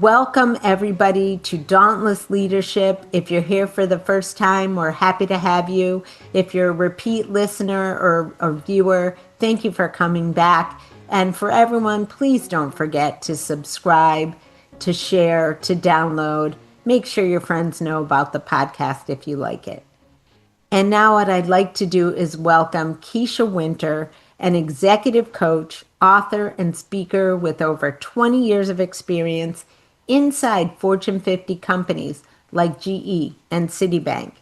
Welcome, everybody, to Dauntless Leadership. If you're here for the first time, we're happy to have you. If you're a repeat listener or viewer, thank you for coming back. And for everyone, please don't forget to subscribe, to share, to download. Make sure your friends know about the podcast if you like it. And now what I'd like to do is welcome Kisha Wynter, an executive coach, author, and speaker with over 20 years of experience inside Fortune 50 companies like GE and Citibank.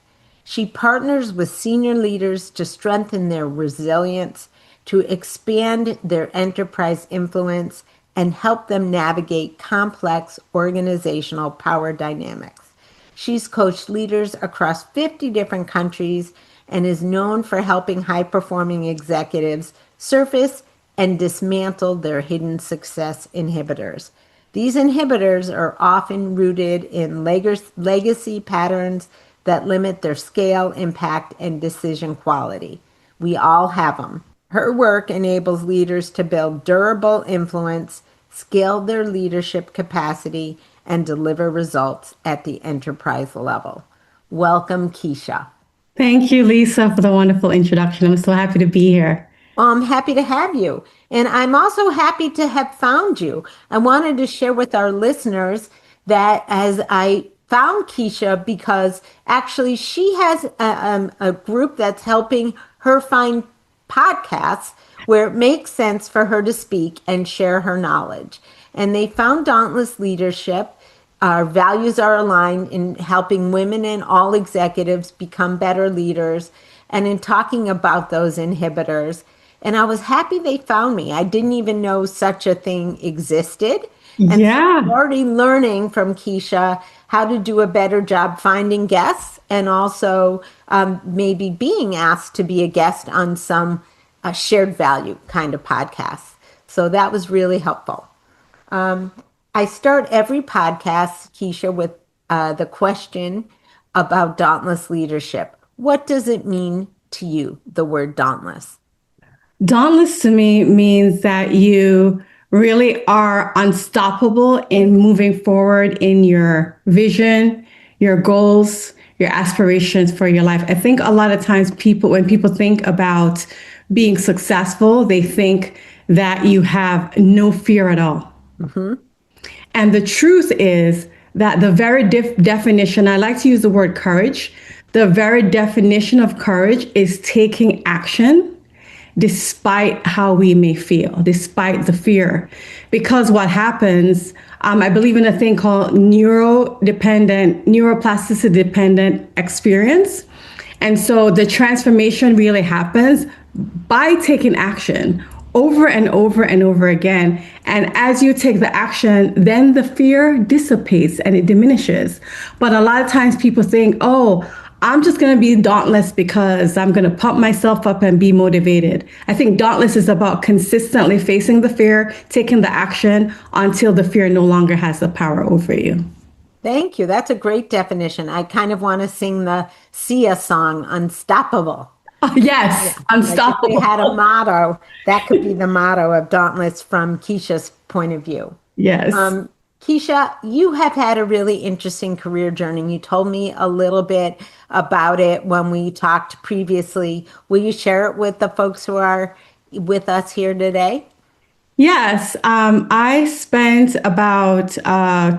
She partners with senior leaders to strengthen their resilience, to expand their enterprise influence, and help them navigate complex organizational power dynamics. She's coached leaders across 50 different countries and is known for helping high-performing executives surface and dismantle their hidden success inhibitors. These inhibitors are often rooted in legacy patterns that limit their scale, impact, and decision quality. We all have them. Her work enables leaders to build durable influence, scale their leadership capacity, and deliver results at the enterprise level. Welcome, Kisha. Thank you, Lisa, for the wonderful introduction. I'm so happy to be here. I'm happy to have you. And I'm also happy to have found you. I wanted to share with our listeners that as I found Kisha, because actually she has a group that's helping her find podcasts where it makes sense for her to speak and share her knowledge. And they found Dauntless Leadership. Our values are aligned in helping women and all executives become better leaders and in talking about those inhibitors. And I was happy they found me. I didn't even know such a thing existed. And so I'm already learning from Kisha how to do a better job finding guests and also maybe being asked to be a guest on some shared value kind of podcasts. So that was really helpful. I start every podcast, Kisha, with the question about dauntless leadership. What does it mean to you, the word dauntless? Dauntless to me means that you really are unstoppable in moving forward in your vision, your goals, your aspirations for your life. I think a lot of times when people think about being successful, they think that you have no fear at all. Mm-hmm. And the truth is that the very definition, I like to use the word courage, the very definition of courage is taking action despite how we may feel, despite the fear. Because what happens, I believe in a thing called neuroplasticity dependent experience. And so the transformation really happens by taking action over and over and over again. And as you take the action, then the fear dissipates and it diminishes. But a lot of times people think, oh, I'm just going to be dauntless because I'm going to pump myself up and be motivated. I think dauntless is about consistently facing the fear, taking the action until the fear no longer has the power over you. Thank you. That's a great definition. I kind of want to sing the Sia song, Unstoppable. Yes, unstoppable. Like if we had a motto, that could be the motto of Dauntless from Kisha's point of view. Yes. Kisha, you have had a really interesting career journey. You told me a little bit about it when we talked previously. Will you share it with the folks who are with us here today? Yes, I spent about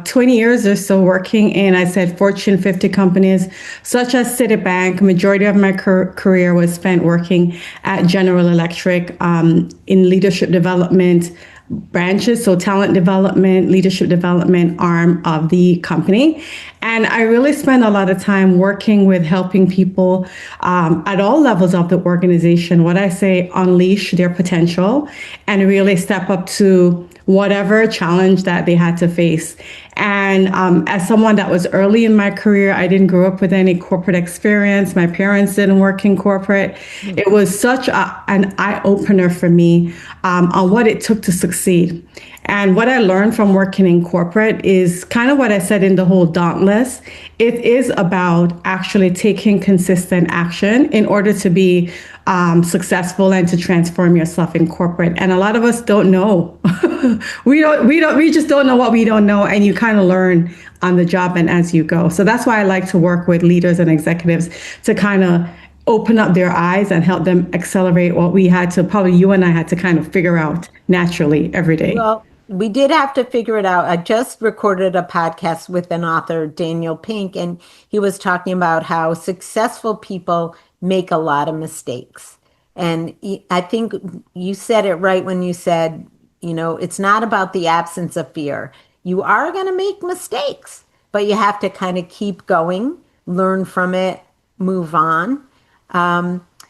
20 years or so working in, I said, Fortune 50 companies, such as Citibank. Majority of my career was spent working at General Electric in leadership development branches, so talent development, leadership development arm of the company. And I really spent a lot of time working with helping people at all levels of the organization, what I say, unleash their potential and really step up to whatever challenge that they had to face. And as someone that was early in my career, I didn't grow up with any corporate experience. My parents didn't work in corporate. It was such an eye-opener for me on what it took to succeed. And what I learned from working in corporate is kind of what I said in the whole dauntless. It is about actually taking consistent action in order to be successful and to transform yourself in corporate. And a lot of us don't know. We just don't know what we don't know. And you kind kind of learn on the job and as you go. So that's why I like to work with leaders and executives to kind of open up their eyes and help them accelerate what we had to, probably you and I had to kind of figure out naturally every day. Well, we did have to figure it out. I just recorded a podcast with an author, Daniel Pink, and he was talking about how successful people make a lot of mistakes. And I think you said it right when you said, it's not about the absence of fear. You are going to make mistakes, but you have to kind of keep going, learn from it, move on.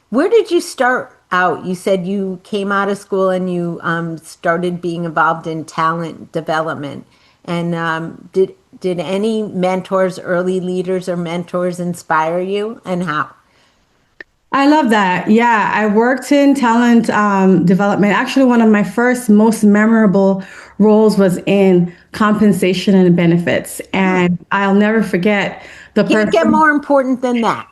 Where did you start out? You said you came out of school and you started being involved in talent development. And did any mentors, early leaders or mentors inspire you, and how? I love that. Yeah, I worked in talent development. Actually, one of my first most memorable roles was in compensation and benefits. And I'll never forget the Can't get person. more important than that.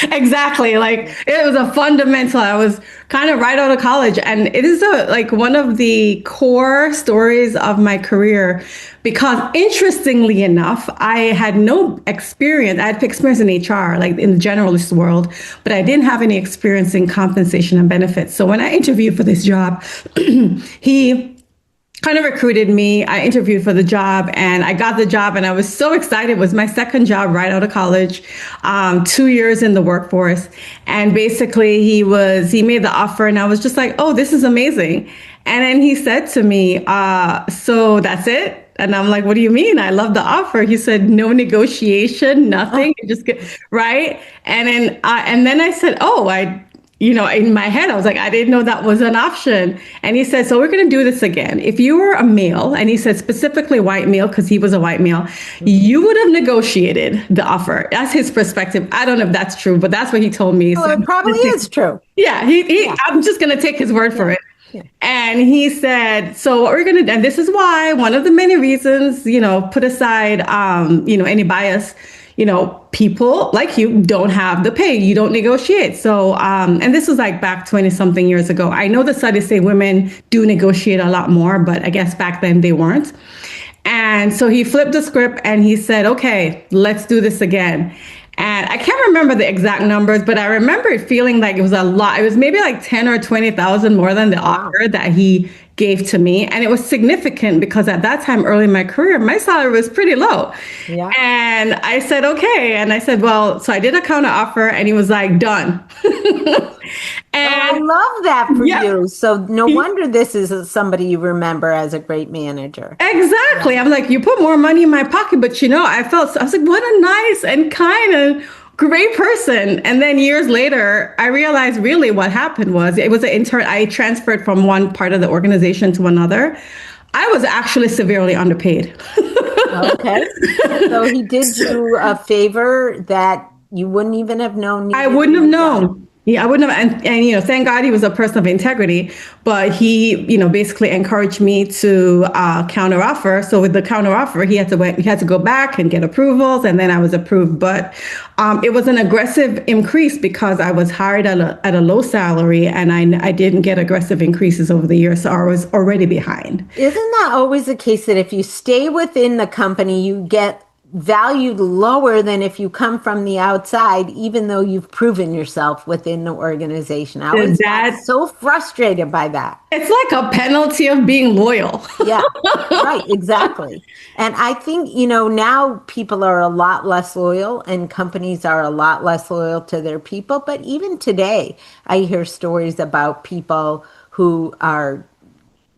Exactly. Like it was a fundamental. I was kind of right out of college, and it is like one of the core stories of my career because interestingly enough, I had no experience. I had experience in HR, like in the generalist world, but I didn't have any experience in compensation and benefits. So when I interviewed for this job, he kind of recruited me. I interviewed for the job and I got the job and I was so excited. It was my second job right out of college, 2 years in the workforce. And basically he made the offer and I was just like, oh, this is amazing. And then he said to me, so that's it? And I'm like, what do you mean? I love the offer. He said, no negotiation, nothing. You just get right. And then I said, oh, in my head, I was like, I didn't know that was an option. And he said, so we're going to do this again. If you were a male, and he said specifically white male, because he was a white male, you would have negotiated the offer. That's his perspective. I don't know if that's true, but that's what he told me. Well, So it probably is true. yeah, Yeah. I'm just going to take his word for it. Yeah. And he said, so what we're going to do, and this is why one of the many reasons, put aside, any bias, people like you don't have the pay, you don't negotiate. So, and this was like back 20 something years ago. I know the studies say women do negotiate a lot more, but I guess back then they weren't. And so he flipped the script and he said, okay, let's do this again. And I can't remember the exact numbers, but I remember it feeling like it was a lot. It was maybe like 10 or 20,000 more than the offer that he gave to me. And it was significant because at that time, early in my career, my salary was pretty low. Yeah. And I said, okay. And I said, well, so I did a counter offer and he was like, done. I And love that for yeah. you. So no wonder this is somebody you remember as a great manager. Exactly. I'm like, you put more money in my pocket, but I was like, what a nice and kind and great person. And then years later, I realized really what happened was it was an intern. I transferred from one part of the organization to another. I was actually severely underpaid. Okay. So he did you a favor that you wouldn't even have known. I wouldn't have known. Yeah, I wouldn't have. And thank God he was a person of integrity, but he, basically encouraged me to counter offer. So with the counter offer, he had to go back and get approvals. And then I was approved. But it was an aggressive increase because I was hired at a low salary and I didn't get aggressive increases over the years. So I was already behind. Isn't that always the case that if you stay within the company, you get valued lower than if you come from the outside, even though you've proven yourself within the organization? I always got so frustrated by that. It's like a penalty of being loyal. Yeah, right, exactly. And I think, now people are a lot less loyal and companies are a lot less loyal to their people. But even today, I hear stories about people who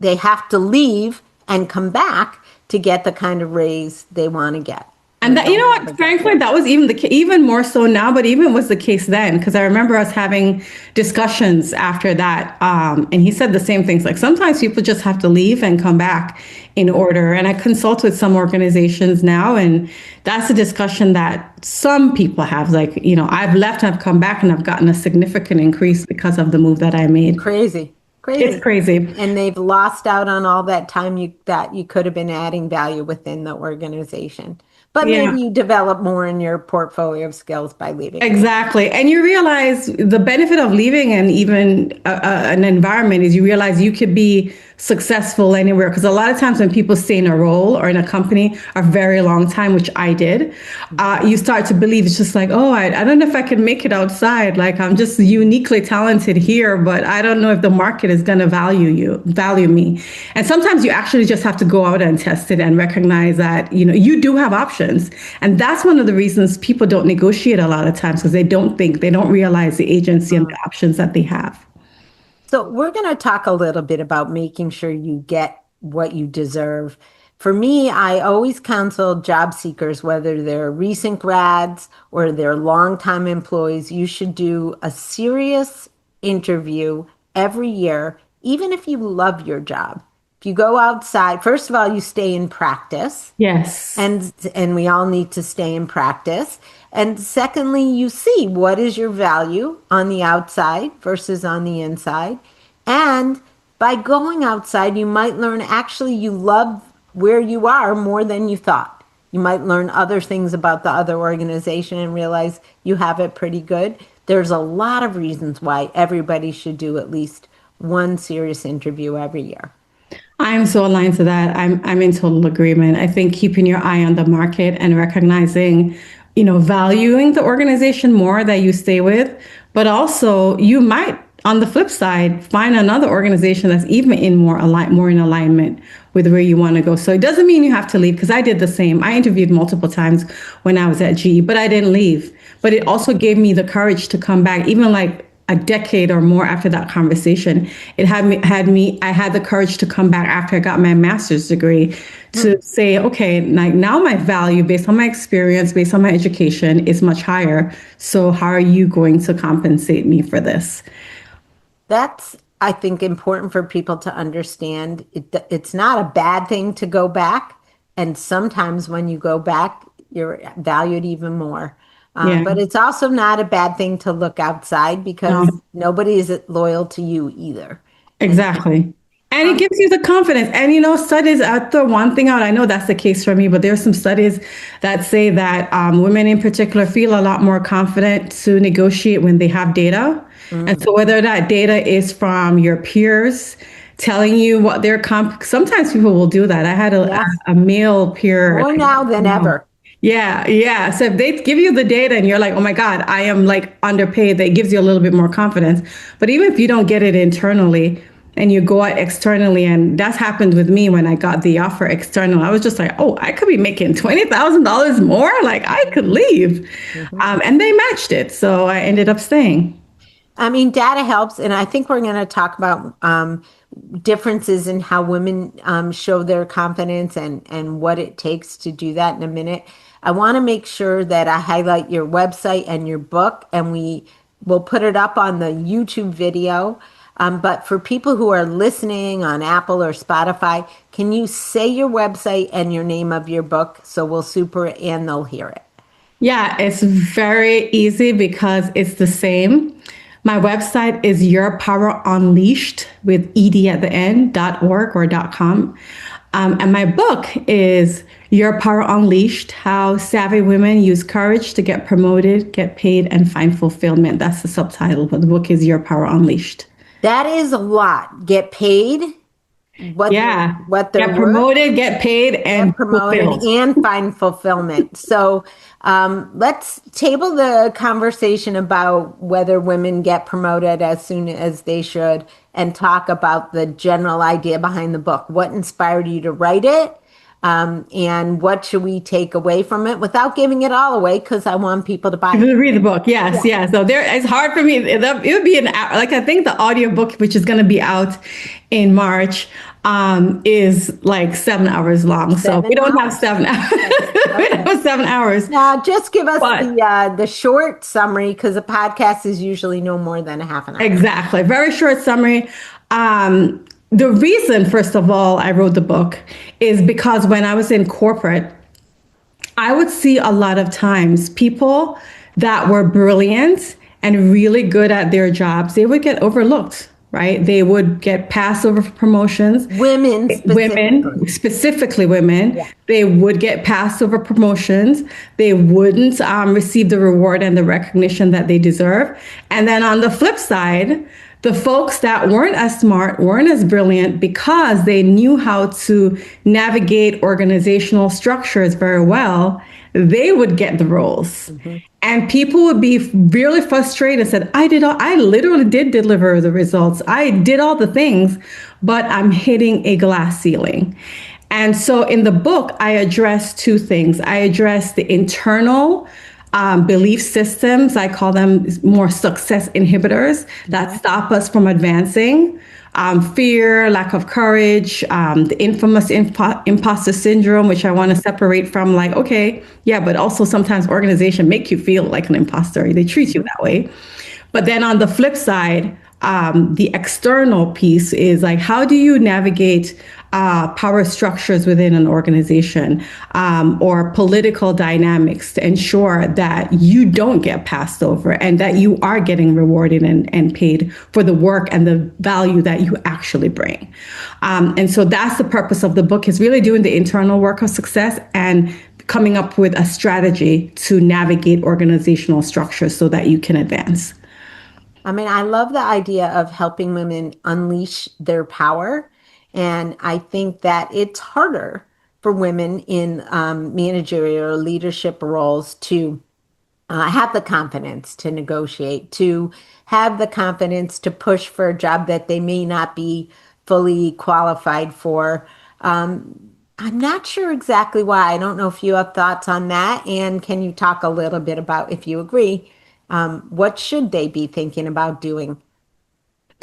they have to leave and come back to get the kind of raise they want to get. And that, what, frankly, that was even more so now, but even was the case then, because I remember us having discussions after that. And he said the same things, like sometimes people just have to leave and come back in order. And I consult with some organizations now, and that's a discussion that some people have. Like, I've left, I've come back, and I've gotten a significant increase because of the move that I made. Crazy. It's crazy. And they've lost out on all that time that you could have been adding value within the organization. But maybe you develop more in your portfolio of skills by leaving. Exactly. And you realize the benefit of leaving and even an environment is you realize you could be successful anywhere. Because a lot of times when people stay in a role or in a company a very long time, which I did, you start to believe it's just like, oh, I don't know if I can make it outside. Like I'm just uniquely talented here, but I don't know if the market is going to value me. And sometimes you actually just have to go out and test it and recognize that, you do have options. And that's one of the reasons people don't negotiate a lot of times, because they don't realize the agency and the options that they have. So we're going to talk a little bit about making sure you get what you deserve. For me, I always counsel job seekers, whether they're recent grads or they're longtime employees, you should do a serious interview every year, even if you love your job. If you go outside, first of all, you stay in practice. Yes. And we all need to stay in practice. And secondly, you see what is your value on the outside versus on the inside. And by going outside, you might learn actually you love where you are more than you thought. You might learn other things about the other organization and realize you have it pretty good. There's a lot of reasons why everybody should do at least one serious interview every year. I'm so aligned to that. I'm in total agreement. I think keeping your eye on the market and recognizing, valuing the organization more that you stay with, but also you might, on the flip side, find another organization that's even more in alignment with where you want to go. So it doesn't mean you have to leave, because I did the same. I interviewed multiple times when I was at GE, but I didn't leave. But it also gave me the courage to come back, even like a decade or more after that conversation. I had the courage to come back after I got my master's degree to say, okay, like now my value based on my experience, based on my education is much higher. So how are you going to compensate me for this? That's, I think, important for people to understand. It's not a bad thing to go back. And sometimes when you go back, you're valued even more. But it's also not a bad thing to look outside, because nobody is loyal to you either. Exactly. And it gives you the confidence. And, studies, I'll throw one thing out. I know that's the case for me, but there's some studies that say that women in particular feel a lot more confident to negotiate when they have data. Mm-hmm. And so whether that data is from your peers telling you what their sometimes people will do that. I had a male peer. More now than ever. Yeah. So if they give you the data and you're like, oh my God, I am like underpaid, that gives you a little bit more confidence. But even if you don't get it internally and you go out externally, and that's happened with me when I got the offer external, I was just like, oh, I could be making $20,000 more. Like I could leave. Mm-hmm. And they matched it. So I ended up staying. I mean, data helps. And I think we're going to talk about differences in how women show their confidence and what it takes to do that in a minute. I want to make sure that I highlight your website and your book, and we will put it up on the YouTube video. But for people who are listening on Apple or Spotify, can you say your website and your name of your book so we'll super it and they'll hear it? Yeah, it's very easy because it's the same. My website is Your Power Unleashed with ed at the end, .org or .com. And my book is Your Power Unleashed, How Savvy Women Use Courage to Get Promoted, Get Paid, and Find Fulfillment. That's the subtitle, but the book is Your Power Unleashed. That is a lot. Get paid. What they're get promoted, worth, get paid, and promoted, and find fulfillment. So let's table the conversation about whether women get promoted as soon as they should, and talk about the general idea behind the book. What inspired you to write it? And what should we take away from it without giving it all away? Because I want people to buy it. Read the book. Yes. So it's hard for me. It would be I think the audiobook, which is going to be out in March, is like 7 hours long. So we don't have 7 hours. We don't have 7 hours. Now, just give us the short summary, because a podcast is usually no more than a half an hour. Exactly. Very short summary. The reason, first of all, I wrote the book is because when I was in corporate, I would see a lot of times people that were brilliant and really good at their jobs, they would get overlooked, right? They would get passed over for promotions. Women, specifically women. Yeah. They would get passed over promotions. They wouldn't receive the reward and the recognition that they deserve. And then on the flip side, The folks that weren't as smart, weren't as brilliant because they knew how to navigate organizational structures very well, they would get the roles. Hmm. And people would be really frustrated and said, I literally did deliver the results. I did all the things, but I'm hitting a glass ceiling. And so in the book, I address two things. I address the internal belief systems. I call them more success inhibitors that stop us from advancing. Fear, lack of courage, the infamous imposter syndrome, which I want to separate from like, okay, yeah, but also sometimes organization make you feel like an imposter. They treat you that way. But then on the flip side, the external piece is like, how do you navigate power structures within an organization or political dynamics to ensure that you don't get passed over and that you are getting rewarded and paid for the work and the value that you actually bring. And so that's the purpose of the book, is really doing the internal work of success and coming up with a strategy to navigate organizational structures so that you can advance. I mean, I love the idea of helping women unleash their power. And I think that it's harder for women in managerial or leadership roles to have the confidence to negotiate, to have the confidence to push for a job that they may not be fully qualified for. I'm not sure exactly why. I don't know if you have thoughts on that. And can you talk a little bit about, if you agree, what should they be thinking about doing?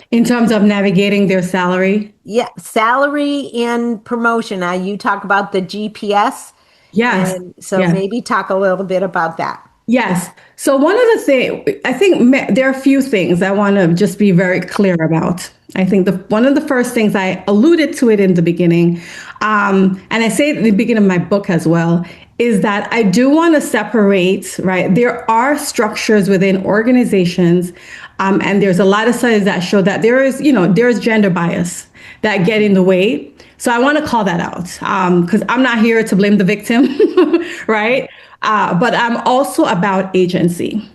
In terms of navigating their salary, Yeah, salary and promotion. Now you talk about the GPS, yes, and so yes. maybe talk a little bit about that. Yes. So one of the things, I think there are a few things I want to just be very clear about. I think one of the first things, I alluded to it in the beginning, and I say it at the beginning of my book as well, is that I do want to separate, right? There are structures within organizations, and there's a lot of studies that show that there's gender bias that get in the way. So I want to call that out because I'm not here to blame the victim, right? But I'm also about agency,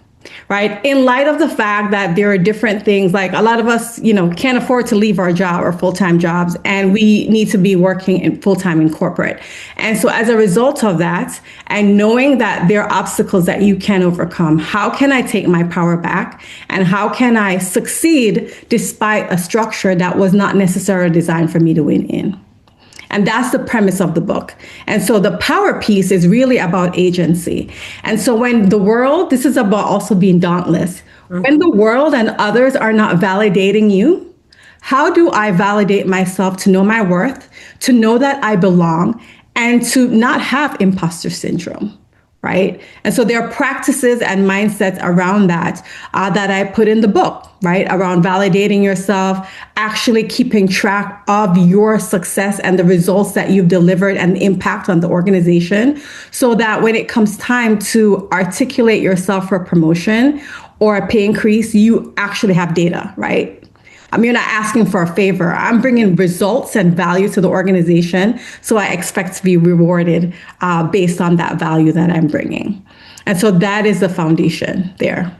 right? In light of the fact that there are different things, like a lot of us, can't afford to leave our job or full-time jobs, and we need to be working in full-time in corporate. And so as a result of that, and knowing that there are obstacles that you can overcome, how can I take my power back? And how can I succeed despite a structure that was not necessarily designed for me to win in? And that's the premise of the book. And so the power piece is really about agency. And so when the world, this is about also being dauntless. When the world and others are not validating you, how do I validate myself to know my worth, to know that I belong, and to not have imposter syndrome? Right. And so there are practices and mindsets around that that I put in the book, right? Around validating yourself, actually keeping track of your success and the results that you've delivered and the impact on the organization, so that when it comes time to articulate yourself for a promotion or a pay increase, you actually have data, right? You're not asking for a favor. I'm bringing results and value to the organization. So I expect to be rewarded based on that value that I'm bringing. And so that is the foundation there.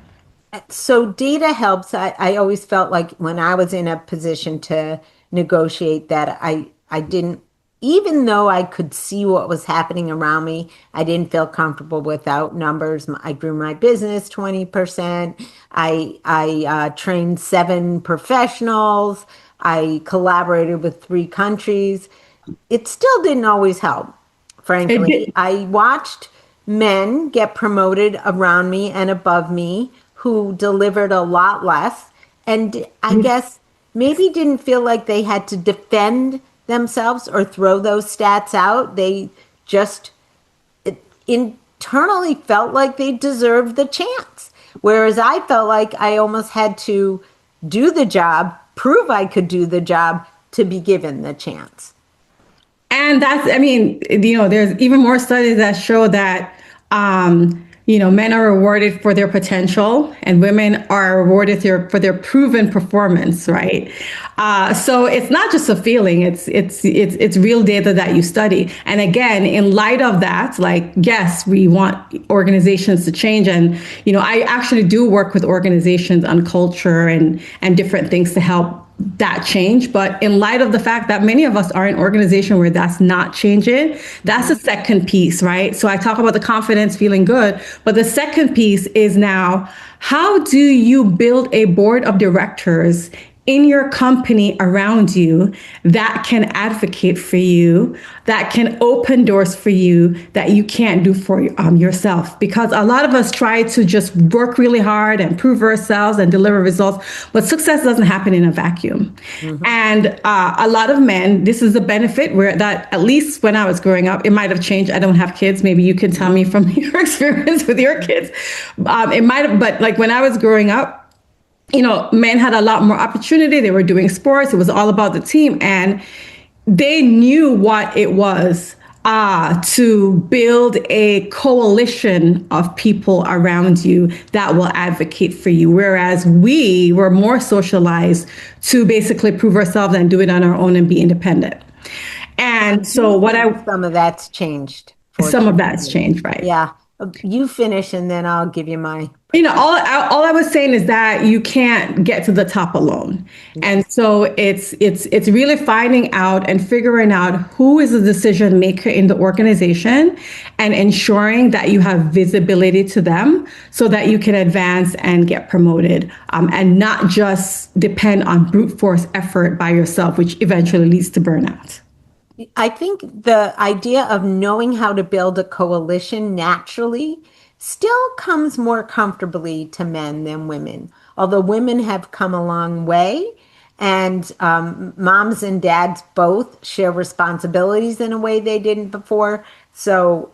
So data helps. I always felt like when I was in a position to negotiate that I didn't, even though I could see what was happening around me, I didn't feel comfortable without numbers. I grew my business 20%. I trained 7 professionals. I collaborated with 3 countries. It still didn't always help, It frankly. did. I watched men get promoted around me and above me who delivered a lot less. And I guess maybe didn't feel like they had to defend themselves or throw those stats out. They just internally felt like they deserved the chance. Whereas I felt like I almost had to do the job, prove I could do the job to be given the chance. And there's even more studies that show that men are rewarded for their potential and women are rewarded for their proven performance, right? So it's not just a feeling, it's real data that you study. And again, in light of that, like, yes, we want organizations to change. And, I actually do work with organizations on culture and different things to help that change. But in light of the fact that many of us are in organization where that's not changing, that's the second piece, right? So I talk about the confidence, feeling good, but the second piece is now, how do you build a board of directors in your company around you that can advocate for you, that can open doors for you that you can't do for yourself? Because a lot of us try to just work really hard and prove ourselves and deliver results, but success doesn't happen in a vacuum. And a lot of men, this is a benefit where that, at least when I was growing up, it might have changed. I don't have kids. Maybe you can tell me from your experience with your kids. It might have, but like when I was growing up, men had a lot more opportunity. They were doing sports. It was all about the team. And they knew what it was to build a coalition of people around you that will advocate for you. Whereas we were more socialized to basically prove ourselves and do it on our own and be independent. And so some of that's changed. Some of that's changed, right? Yeah. You finish and then I'll give you my. All I was saying is that you can't get to the top alone. And so it's really finding out and figuring out who is the decision maker in the organization and ensuring that you have visibility to them so that you can advance and get promoted, and not just depend on brute force effort by yourself, which eventually leads to burnout. I think the idea of knowing how to build a coalition naturally still comes more comfortably to men than women, although women have come a long way, and moms and dads both share responsibilities in a way they didn't before. So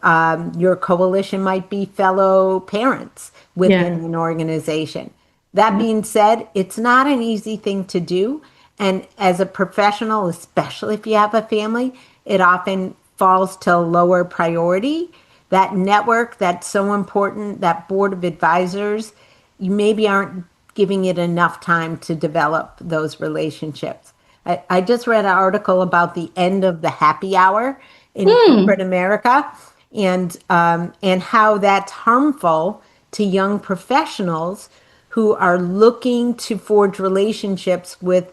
your coalition might be fellow parents within an organization. That being said, it's not an easy thing to do. And as a professional, especially if you have a family, it often falls to lower priority. That network that's so important, that board of advisors, you maybe aren't giving it enough time to develop those relationships. I just read an article about the end of the happy hour in corporate America, and how that's harmful to young professionals who are looking to forge relationships with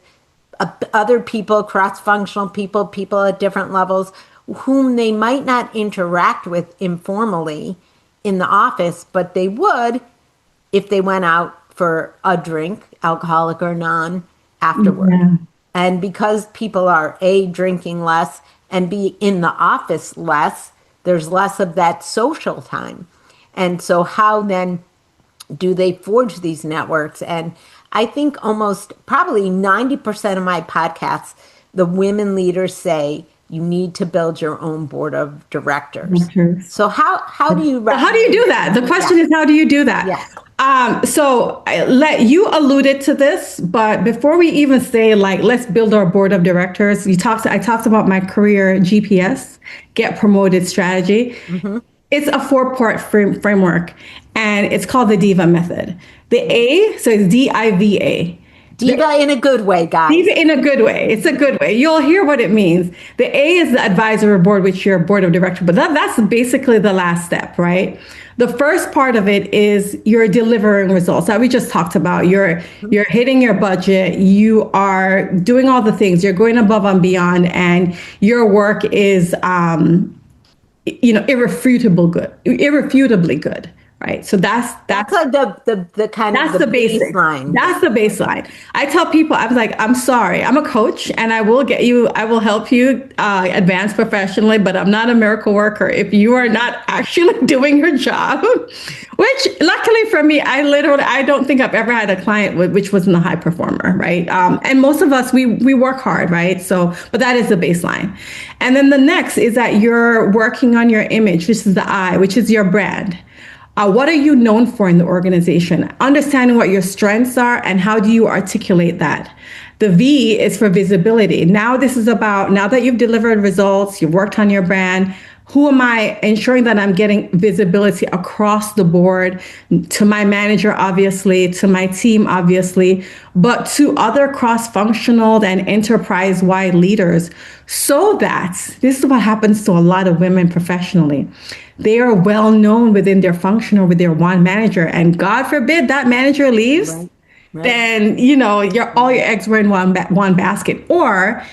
other people, cross-functional people at different levels, whom they might not interact with informally in the office, but they would if they went out for a drink, alcoholic or non, afterward. And because people are A, drinking less, and B, in the office less, there's less of that social time. And so how then do they forge these networks? And I think almost probably 90% of my podcasts, the women leaders say you need to build your own board of directors. So how do you do that? The question is, how do you do that? So you alluded to this, but before we even say let's build our board of directors, I talked about my career GPS, get promoted strategy. It's a 4-part framework, and it's called the DIVA method. The A, so it's DIVA. DIVA in a good way, guys. DIVA in a good way. It's a good way. You'll hear what it means. The A is the advisory board, which you're a board of directors, but that's basically the last step, right? The first part of it is you're delivering results that we just talked about. You're hitting your budget. You are doing all the things. You're going above and beyond, and your work is irrefutably good, right? So that's the kind of the baseline. That's the baseline. I tell people, I was like, I'm sorry, I'm a coach, and I will help you advance professionally, but I'm not a miracle worker if you are not actually doing your job. Which, luckily for me, I don't think I've ever had a client which wasn't a high performer, right? And most of us, we work hard, right? So, but that is the baseline. And then the next is that you're working on your image, which is the I, which is your brand. What are you known for in the organization? Understanding what your strengths are and how do you articulate that? The V is for visibility. Now this is about, now that you've delivered results, you've worked on your brand, Who am I ensuring that I'm getting visibility across the board to my manager, obviously, to my team, obviously, but to other cross-functional and enterprise-wide leaders, so that this is what happens to a lot of women professionally. They are well known within their function or with their one manager, and God forbid that manager leaves, Right. Right. then all your eggs were in one basket. Or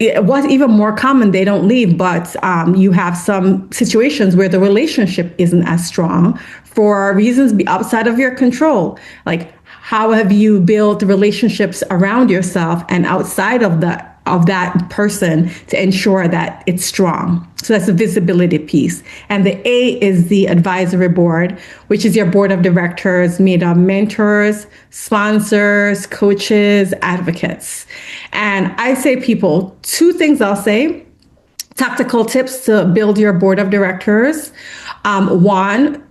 what's even more common, they don't leave, but you have some situations where the relationship isn't as strong for reasons outside of your control. Like, how have you built relationships around yourself and outside of that person to ensure that it's strong? So that's the visibility piece. And the A is the advisory board, which is your board of directors made of mentors, sponsors, coaches, advocates. And I say, people, two things I'll say: tactical tips to build your board of directors. One,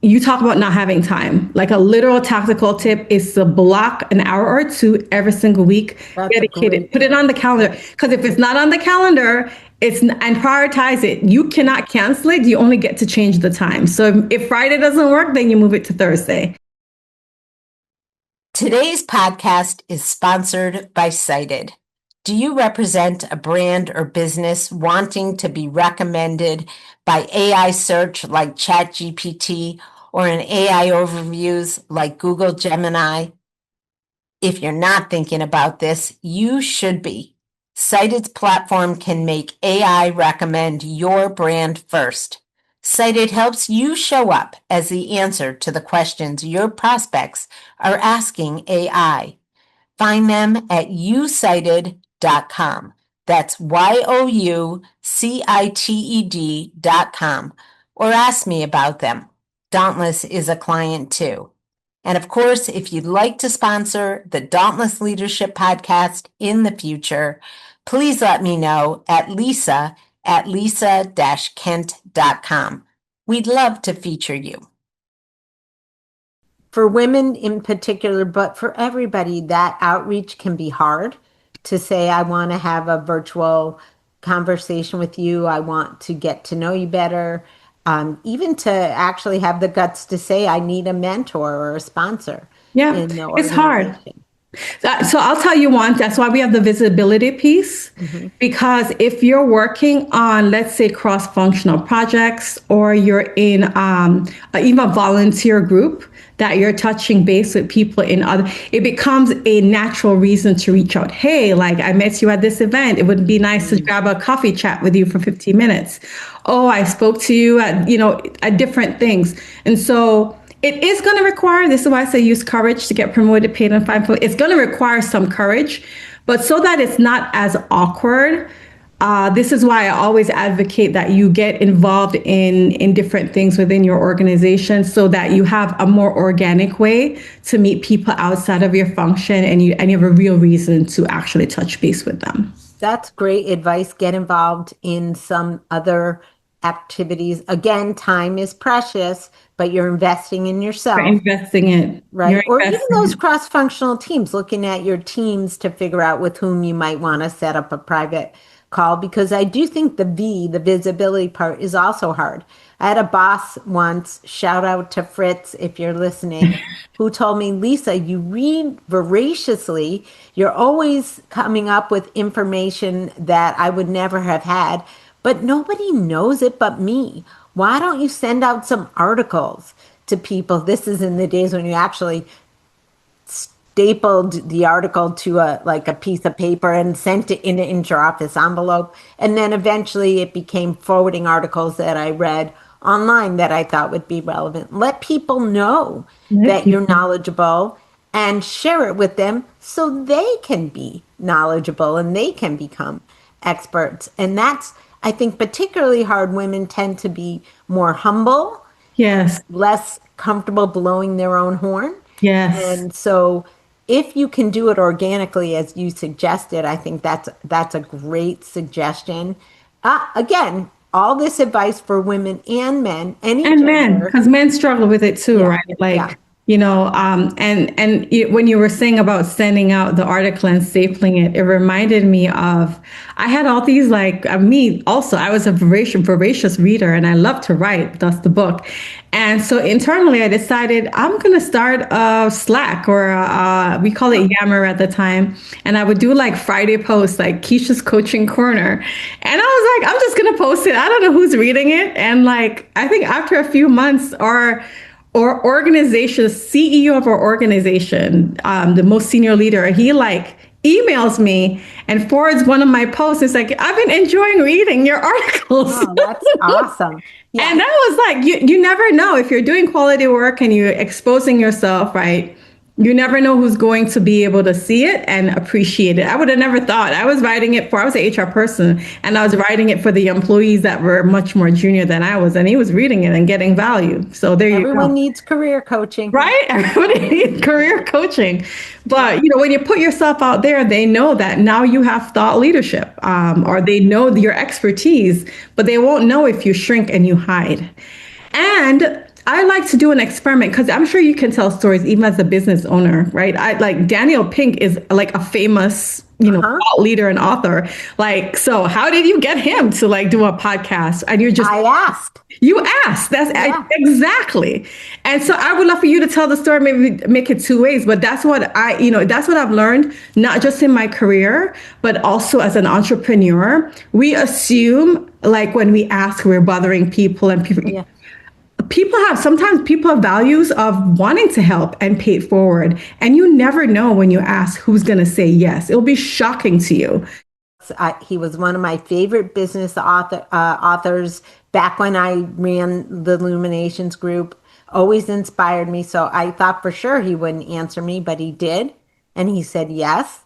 you talk about not having time. Like, a literal tactical tip is to block an hour or two every single week, That's a dedicated, great put it tip. on the calendar. Because if it's not on the calendar, and prioritize it. You cannot cancel it. You only get to change the time. So if Friday doesn't work, then you move it to Thursday. Today's podcast is sponsored by Cited. Do you represent a brand or business wanting to be recommended by AI search like ChatGPT or in AI overviews like Google Gemini? If you're not thinking about this, you should be. Cited's platform can make AI recommend your brand first. Cited helps you show up as the answer to the questions your prospects are asking AI. Find them at youcited.com. That's youcited.com. Or ask me about them. Dauntless is a client too. And of course, if you'd like to sponsor the Dauntless Leadership Podcast in the future, please let me know at lisa@lisa-kent.com. We'd love to feature you. For women in particular, but for everybody, that outreach can be hard. To say, I want to have a virtual conversation with you, I want to get to know you better, even to actually have the guts to say, I need a mentor or a sponsor Yeah, in the it's hard. organization. So I'll tell you one, that's why we have the visibility piece. Mhm. Because if you're working on, let's say, cross-functional projects, or you're in even a volunteer group that you're touching base with people in other, it becomes a natural reason to reach out. Hey, like, I met you at this event. It would be nice to grab a coffee chat with you for 15 minutes. Oh, I spoke to you at different things. And so it is going to require, this is why I say use courage to get promoted, paid, and find. It's going to require some courage, but so that it's not as awkward, this is why I always advocate that you get involved in different things within your organization, so that you have a more organic way to meet people outside of your function, and you have a real reason to actually touch base with them. That's great advice. Get involved in some other activities. Again, time is precious, but you're investing in You're yourself. investing it. Right. You're Or even investing those it. cross-functional teams, looking at your teams to figure out with whom you might want to set up a private call, because I do think the visibility part is also hard. I had a boss once, shout out to Fritz if you're listening, who told me, Lisa, you read voraciously. You're always coming up with information that I would never have had, but nobody knows it but me. Why don't you send out some articles to people? This is in the days when you actually stapled the article to a piece of paper and sent it in an inter-office envelope. And then eventually it became forwarding articles that I read online that I thought would be relevant. Let people know Let that you're people. knowledgeable and share it with them so they can be knowledgeable and they can become experts. And that's, I think, particularly hard. Women tend to be more humble, Yes. less comfortable blowing their own horn. Yes. And so if you can do it organically, as you suggested, I think that's a great suggestion. Again, all this advice for women and men, any And men, gender. because men struggle with it too, Yeah, right? yeah. Like, When you were saying about sending out the article and stapling it, it reminded me of, I had all these like, me also, I was a voracious reader and I love to write, thus the book. And so internally I decided I'm going to start a Slack, or we call it Yammer at the time. And I would do like Friday posts, like Kisha's Coaching Corner. And I was like, I'm just going to post it. I don't know who's reading it. And like, I think after a few months, or organization, CEO of our organization, the most senior leader, he like emails me and forwards one of my posts. It's like, I've been enjoying reading your articles. Oh, that's awesome. Yeah. And that was like, you never know if you're doing quality work and you're exposing yourself, right? You never know who's going to be able to see it and appreciate it. I would have never thought. I was I was an HR person, and I was writing it for the employees that were much more junior than I was, and he was reading it and getting value. So there you go. Everyone needs career coaching. Right? Everybody needs career coaching. But, when you put yourself out there, they know that now you have thought leadership, or they know your expertise, but they won't know if you shrink and you hide. And I like to do an experiment, because I'm sure you can tell stories even as a business owner, right? I like Daniel Pink is like a famous, thought leader and author. Like, so how did you get him to like do a podcast? And I asked. You asked. Exactly. And so I would love for you to tell the story, maybe make it two ways, but that's what that's what I've learned, not just in my career, but also as an entrepreneur. We assume like when we ask, we're bothering people, and sometimes people have values of wanting to help and pay it forward. And you never know when you ask who's going to say yes. It'll be shocking to you. He was one of my favorite business authors back when I ran the Illuminations group. Always inspired me. So I thought for sure he wouldn't answer me, but he did. And he said yes.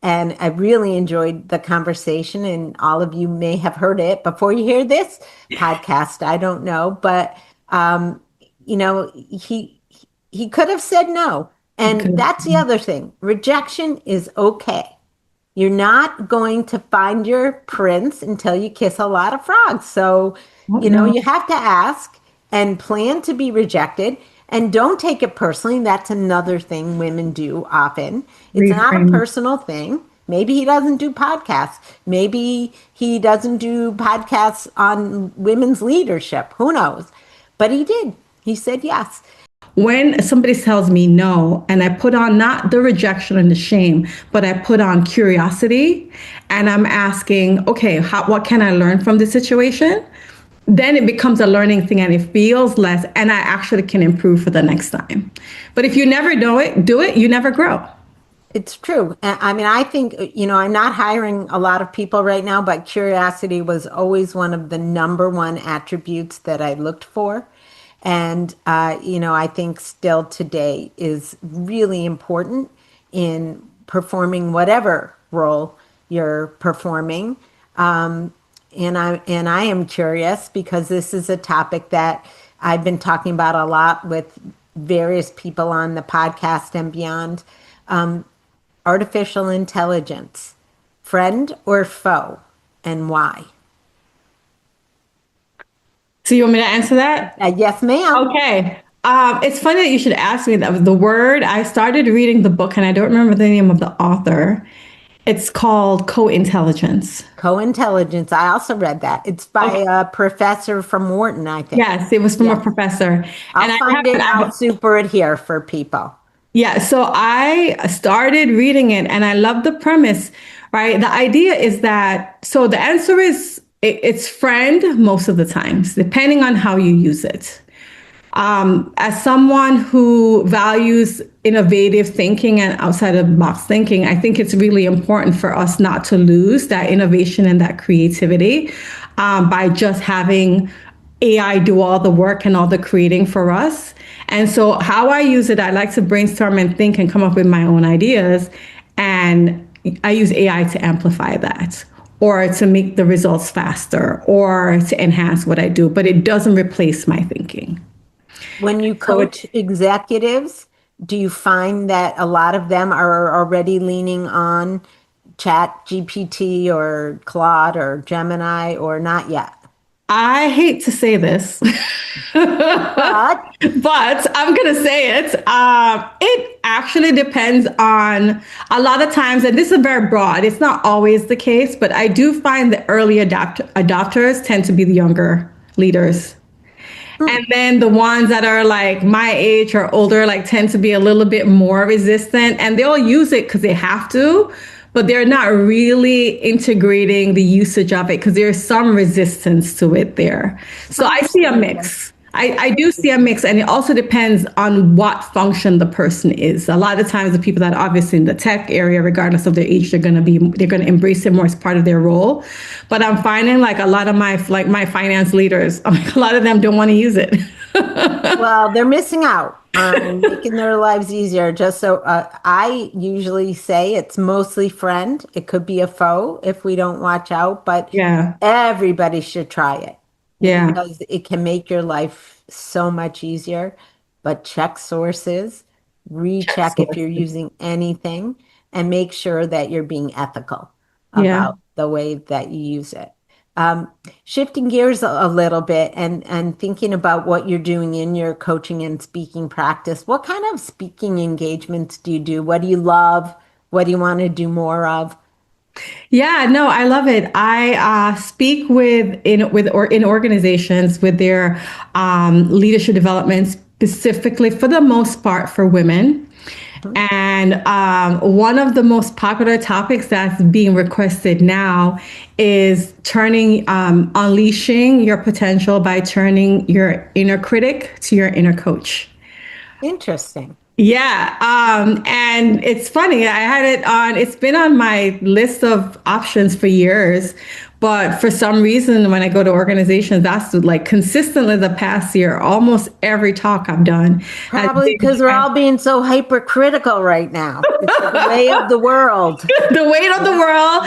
And I really enjoyed the conversation. And all of you may have heard it before you hear this podcast. I don't know. But he could have said no. And that's the other thing. Rejection is okay. You're not going to find your prince until you kiss a lot of frogs. So, you have to ask and plan to be rejected, and don't take it personally. That's another thing women do often. It's not a personal thing. Maybe he doesn't do podcasts. Maybe he doesn't do podcasts on women's leadership. Who knows? But he did. He said yes. When somebody tells me no, and I put on not the rejection and the shame, but I put on curiosity, and I'm asking, okay, what can I learn from this situation? Then it becomes a learning thing, and it feels less, and I actually can improve for the next time. But if you never do it, you never grow. It's true. I mean, I think, I'm not hiring a lot of people right now, but curiosity was always one of the number one attributes that I looked for. And, I think still today is really important in performing whatever role you're performing. And I am curious, because this is a topic that I've been talking about a lot with various people on the podcast and beyond. Artificial intelligence, friend or foe, and why? So you want me to answer that? Yes, ma'am. Okay. It's funny that you should ask me that. The word, I started reading the book, and I don't remember the name of the author. It's called Co-Intelligence. Co-Intelligence. I also read that. It's by a professor from Wharton, I think. Yes, it was from a professor. I'll find it. I'll super it here for people. Yeah, so I started reading it, and I love the premise, right? The idea is that, so the answer is it's friend most of the times, depending on how you use it. As someone who values innovative thinking and outside of the box thinking, I think it's really important for us not to lose that innovation and that creativity by just having AI do all the work and all the creating for us. And so how I use it, I like to brainstorm and think and come up with my own ideas. And I use AI to amplify that, or to make the results faster, or to enhance what I do. But it doesn't replace my thinking. When you coach executives, do you find that a lot of them are already leaning on Chat GPT or Claude or Gemini, or not yet? I hate to say this, but But I'm going to say it. It actually depends on a lot of times, and this is very broad. It's not always the case, but I do find the early adopters tend to be the younger leaders. hmm, And then the ones that are like my age or older, like tend to be a little bit more resistant and they'll use it because they have to, but they're not really integrating the usage of it because there's some resistance to it there. So I see a absolutely. mix. I do see a mix, and it also depends on what function the person is. A lot of times, the people that are obviously in the tech area, regardless of their age, they're going to embrace it more as part of their role. But I'm finding like a lot of my finance leaders, a lot of them don't want to use it. Well, they're missing out on making their lives easier. Just so I usually say it's mostly friend. It could be a foe if we don't watch out, but Yeah, everybody should try it yeah, because it can make your life so much easier. But check sources, recheck if you're using anything, and make sure that you're being ethical yeah. about the way that you use it. Um, Shifting gears a little bit and thinking about what you're doing in your coaching and speaking practice, what kind of speaking engagements do you do? What do you love? What do you want to do more of? Yeah, no, I love it. I speak in organizations with their leadership development, specifically for the most part for women. Mhm. And one of the most popular topics that's being requested now is unleashing your potential by turning your inner critic to your inner coach. Interesting. Yeah, and it's funny. I had it on. It's been on my list of options for years, but for some reason, when I go to organizations, that's like consistently the past year, almost every talk I've done has Probably been because we're all being so hypercritical right now. It's the way of the world. the weight of the Yeah. world,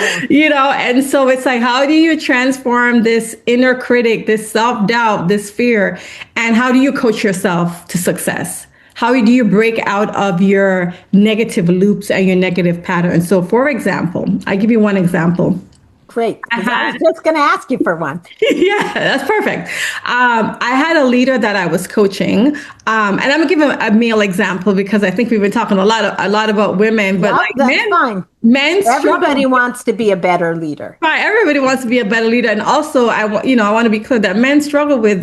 and so it's like, how do you transform this inner critic, this self doubt, this fear, and how do you coach yourself to success? How do you break out of your negative loops and your negative patterns? So, for example, I give you one example. Great, I because I was had just going to ask you for one. yeah, that's perfect. I had a leader that I was coaching, and I'm gonna give a male example because I think we've been talking a lot about women, but Yep, like that's fine. men struggle. Everybody wants to be a better leader. Right, everybody wants to be a better leader, and also I want to be clear that men struggle with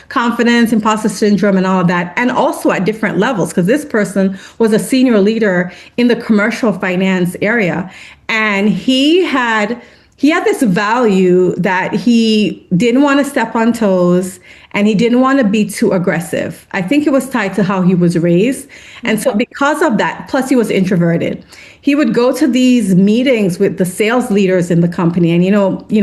confidence, imposter syndrome, and all of that, and also at different levels. Because this person was a senior leader in the commercial finance area, and he had this value that he didn't want to step on toes and he didn't want to be too aggressive. I think it was tied to how he was raised. And so Okay. because of that, plus he was introverted, he would go to these meetings with the sales leaders in the company. And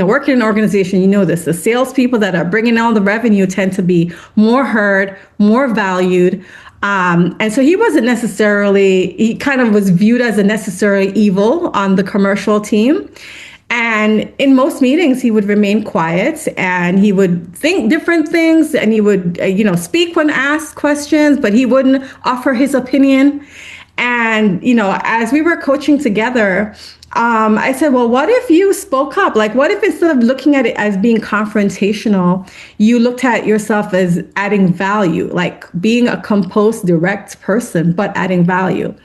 working in an organization, this, the salespeople that are bringing all the revenue tend to be more heard, more valued. And so he kind of was viewed as a necessary evil on the commercial team. And in most meetings, he would remain quiet and he would think different things and he would, speak when asked questions, but he wouldn't offer his opinion. And, as we were coaching together, I said, well, what if you spoke up? Like, what if instead of looking at it as being confrontational, you looked at yourself as adding value, like being a composed, direct person, but adding value?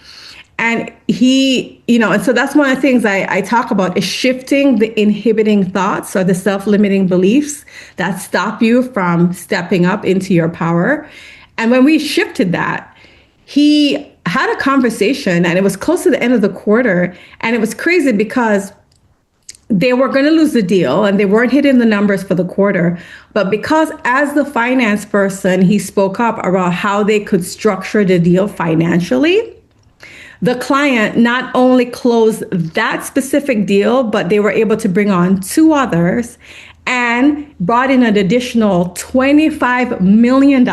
And and so that's one of the things I talk about is shifting the inhibiting thoughts or the self-limiting beliefs that stop you from stepping up into your power. And when we shifted that, he had a conversation and it was close to the end of the quarter. And it was crazy because they were going to lose the deal and they weren't hitting the numbers for the quarter. But because as the finance person, he spoke up about how they could structure the deal financially, the client not only closed that specific deal, but they were able to bring on two others and brought in an additional $25 million.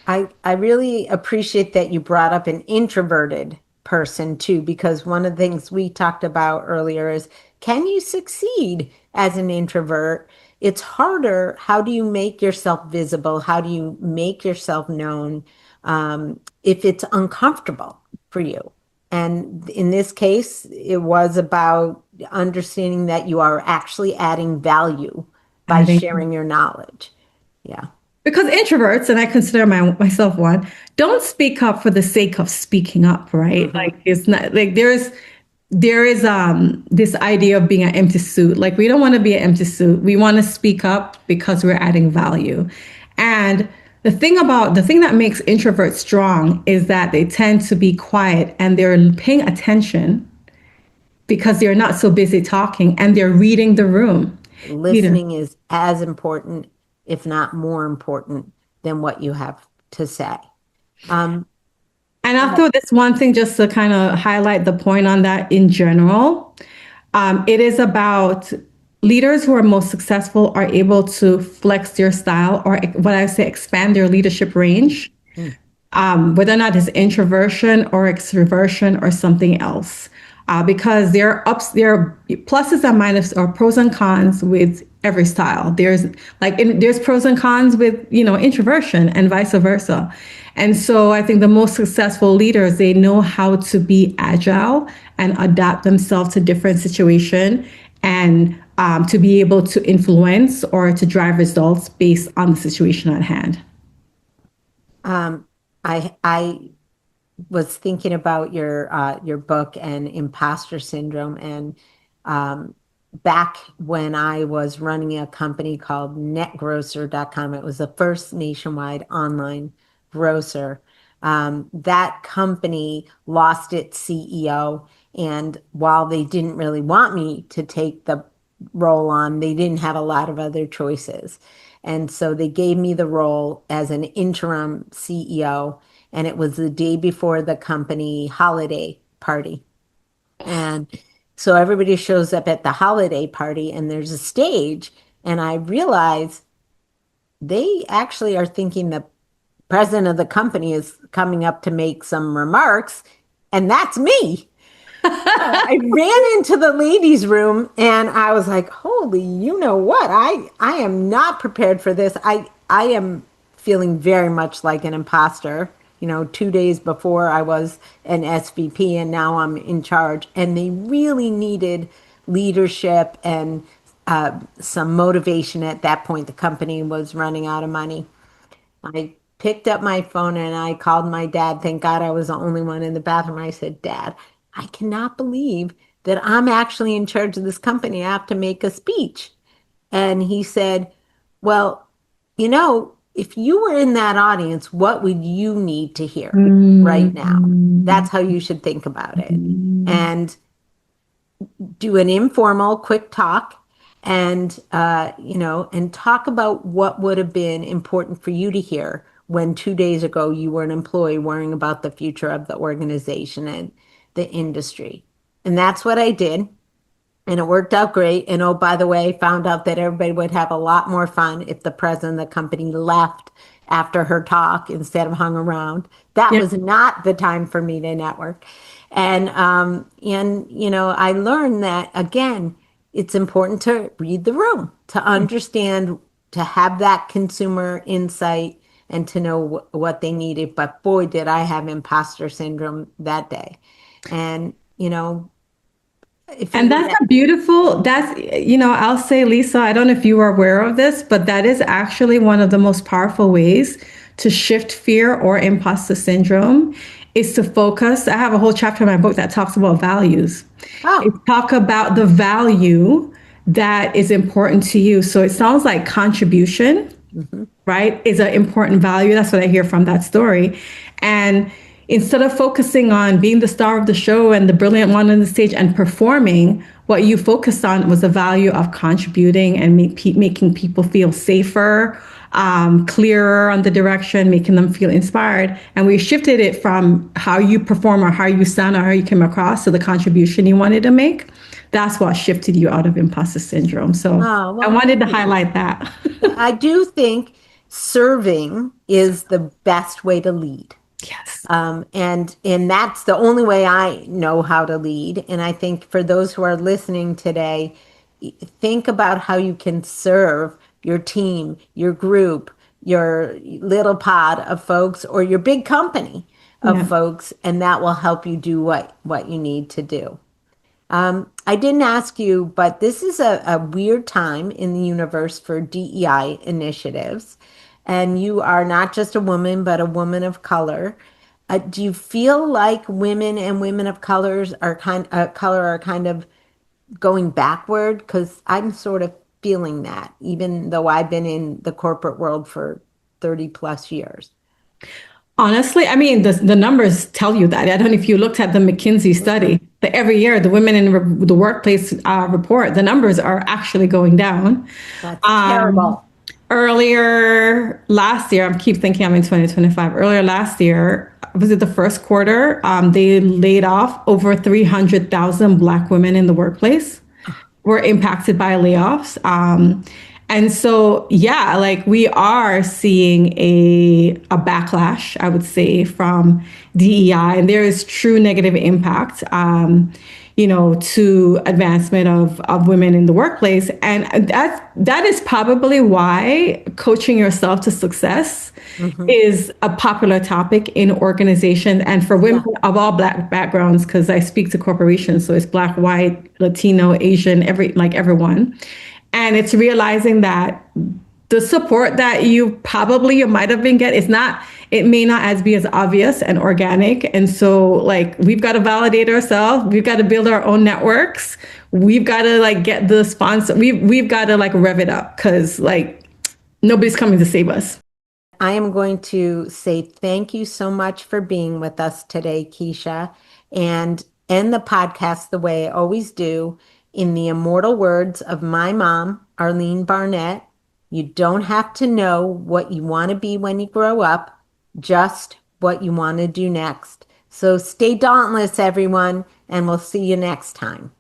I really appreciate that you brought up an introverted person too, because one of the things we talked about earlier is can you succeed as an introvert? It's harder. How do you make yourself visible? How do you make yourself known if it's uncomfortable for you? And in this case, it was about understanding that you are actually adding value by I think sharing your knowledge. Yeah. because introverts, and I consider myself one, don't speak up for the sake of speaking up, right? Hmm. Like it's not like there is this idea of being an empty suit. Like we don't want to be an empty suit. We want to speak up because we're adding value. And the thing that makes introverts strong is that they tend to be quiet and they're paying attention because they're not so busy talking and they're reading the room. You know. Listening is as important, if not more important, than what you have to say. Um, And I'll but throw this one thing just to kind of highlight the point on that in general. It is about leaders who are most successful are able to flex their style or what I say, expand their leadership range, mm, whether or not it's introversion or extroversion or something else. Because there are pluses and minuses or pros and cons with every style. There's pros and cons with introversion and vice versa. And so I think the most successful leaders, they know how to be agile and adapt themselves to different situation and to be able to influence or to drive results based on the situation at hand. um, I was thinking about your book and imposter syndrome, and um, back when I was running a company called netgrocer.com, it was the first nationwide online grocer. That company lost its CEO, and while they didn't really want me to take the role on, they didn't have a lot of other choices. And so they gave me the role as an interim CEO, and it was the day before the company holiday party. And so everybody shows up at the holiday party, and there's a stage, and I realize they actually are thinking the president of the company is coming up to make some remarks, and that's me. I ran into the ladies' room and I was like, "Holy, you know what? I am not prepared for this. I am feeling very much like an imposter. 2 days before I was an SVP and now I'm in charge, and they really needed leadership and some motivation at that point. The company was running out of money. I picked up my phone and I called my dad. Thank God I was the only one in the bathroom. I said, Dad, I cannot believe that I'm actually in charge of this company. I have to make a speech. And he said, Well, if you were in that audience, what would you need to hear right now? Mm. That's how you should think about it. And do an informal quick talk, and and talk about what would have been important for you to hear when 2 days ago you were an employee worrying about the future of the organization and the industry. And that's what I did, and it worked out great. And oh, by the way, found out that everybody would have a lot more fun if the president of the company left after her talk instead of hung around. That Yeah. was not the time for me to network. And I learned that again, it's important to read the room, to understand, to have that consumer insight and to know what they needed. But boy, did I have imposter syndrome that day. And, if And you that's a beautiful, I'll say, Lisa, I don't know if you are aware of this, but that is actually one of the most powerful ways to shift fear or imposter syndrome is to focus. I have a whole chapter in my book that talks about values. It Oh, talk about the value that is important to you. So it sounds like contribution, mhm. right, is an important value. That's what I hear from that story. And instead of focusing on being the star of the show and the brilliant one on the stage and performing, what you focused on was the value of contributing and making people feel safer, clearer on the direction, making them feel inspired. And we shifted it from how you perform or how you sound or how you came across to the contribution you wanted to make. That's what shifted you out of imposter syndrome. So Oh, I well, wanted thank to you. highlight that. I do think serving is the best way to lead. Yes. And that's the only way I know how to lead. And I think for those who are listening today, think about how you can serve your team, your group, your little pod of folks, or your big company of Yeah. folks, and that will help you do what you need to do. I didn't ask you, but this is a weird time in the universe for DEI initiatives. And you are not just a woman, but a woman of color. Do you feel like women and women of color are kind of going backward? Because I'm sort of feeling that, even though I've been in the corporate world for 30 plus years. Honestly, I mean, the numbers tell you that. I don't know if you looked at the McKinsey Mhm. study, that every year the women in the workplace report, the numbers are actually going down. That's Um, terrible. Earlier last year, I keep thinking I'm in 2025. Earlier last year, was it the first quarter? They laid off over 300,000 Black women in the workplace were impacted by layoffs. And so, yeah, like we are seeing a backlash, I would say, from DEI, and there is true negative impact, to advancement of women in the workplace. And that is probably why coaching yourself to success Hmm. is a popular topic in organizations and for women Yeah. of all Black backgrounds, because I speak to corporations, so it's Black, white, Latino, Asian, everyone. And it's realizing that the support that you might have been getting, it may not as be as obvious and organic. And so like we've got to validate ourselves, we've got to build our own networks, we've got to like get the sponsor, we've got to like rev it up, because like nobody's coming to save us. I am going to say thank you so much for being with us today, Keisha, and end the podcast the way I always do in the immortal words of my mom, Arlene Barnett. You don't have to know what you want to be when you grow up, just what you want to do next. So stay dauntless, everyone, and we'll see you next time.